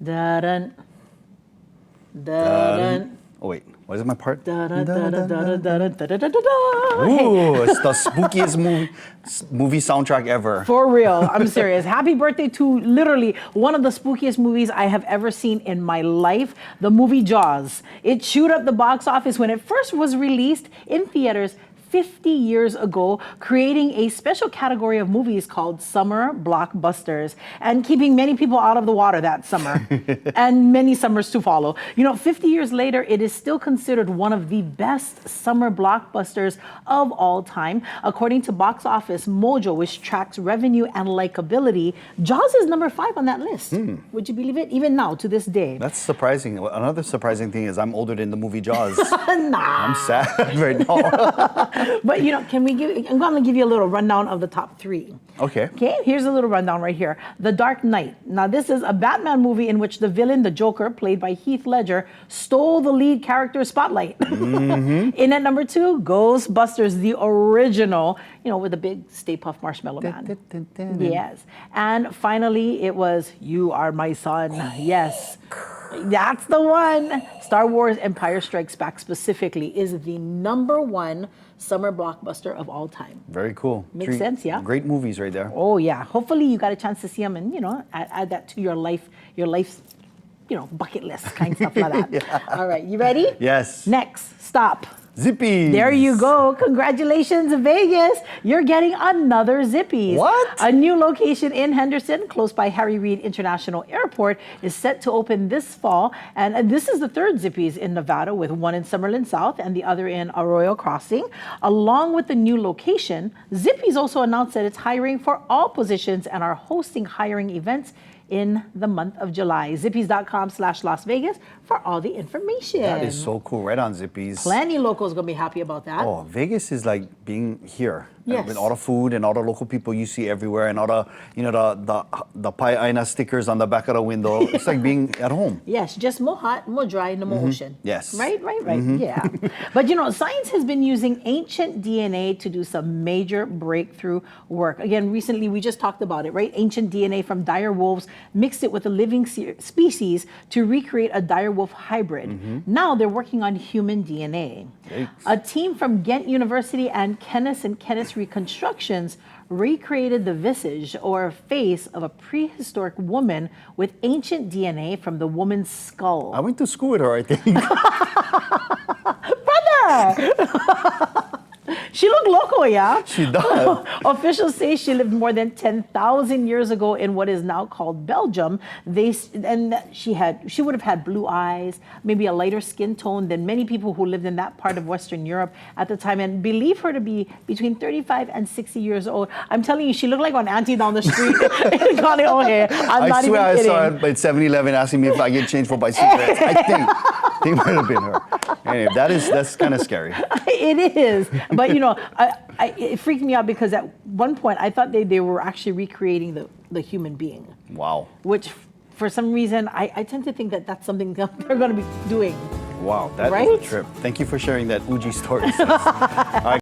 Da-dun. Da-dun. Oh wait, what is my part? Da-dun, da-dun, da-dun, da-dun, da-dun, da-dun. Ooh, it's the spookiest movie soundtrack ever. For real, I'm serious. Happy birthday to literally one of the spookiest movies I have ever seen in my life, the movie Jaws. It chewed up the box office when it first was released in theaters 50 years ago, creating a special category of movies called summer blockbusters and keeping many people out of the water that summer and many summers to follow. 50 years later, it is still considered one of the best summer blockbusters of all time. According to Box Office Mojo, which tracks revenue and likability, Jaws is number 5 on that list. Would you believe it? Even now, to this day. That's surprising. Another surprising thing is I'm older than the movie Jaws. Nah. I'm sad right now. But I'm going to give you a little rundown of the top 3. Okay. Okay, here's a little rundown right here. The Dark Knight. Now, this is a Batman movie in which the villain, the Joker, played by Heath Ledger, stole the lead character's spotlight. In at number 2, Ghostbusters, the original, with the big Stay Puft Marshmallow Man. Yes. And finally, it was You Are My Son. Yes. That's the one. Star Wars Empire Strikes Back specifically is the number 1 summer blockbuster of all time. Very cool. Makes sense, yeah? Great movies right there. Oh, yeah. Hopefully you got a chance to see them and, add that to your life's, bucket list kind of stuff like that. Yeah. All right, you ready? Yes. Next, stop. Zippy. There you go. Congratulations, Vegas. You're getting another Zippy's. What? A new location in Henderson, close by Harry Reid International Airport, is set to open this fall. And this is the 3rd Zippy's in Nevada, with one in Summerlin South and the other in Arroyo Crossing. Along with the new location, Zippy's also announced that it's hiring for all positions and are hosting hiring events in the month of July. Zippys.com/Las Vegas for all the information. That is so cool. Right on Zippy's. Plenty locals going to be happy about that. Oh, Vegas is like being here. Yes. With all the food and all the local people you see everywhere and all the, the Pai Aina stickers on the back of the window. It's like being at home. Yes, just more hot, more dry, no more ocean. Yes. Right, yeah. But science has been using ancient DNA to do some major breakthrough work. Again, recently we just talked about it, right? Ancient DNA from dire wolves, mixed it with a living species to recreate a dire wolf hybrid. Now they're working on human DNA. Yikes. A team from Ghent University and Kennis Reconstructions recreated the visage or face of a prehistoric woman with ancient DNA from the woman's skull. I went to school with her, I think. Brother! She looked local, yeah? She does. Officials say she lived more than 10,000 years ago in what is now called Belgium. She would have had blue eyes, maybe a lighter skin tone than many people who lived in that part of Western Europe at the time, and believe her to be between 35 and 60 years old. I'm telling you, she looked like an auntie down the street in Connie O'Hare. I'm not even kidding. I saw her at 7-Eleven asking me if I get change for my cigarettes. I think might have been her. Anyway, that's kind of scary. It is. But, it freaked me out because at one point I thought they were actually recreating the human being. Wow. Which, for some reason, I tend to think that that's something that they're going to be doing. Wow, that is a trip. Thank you for sharing that Uji story. All right.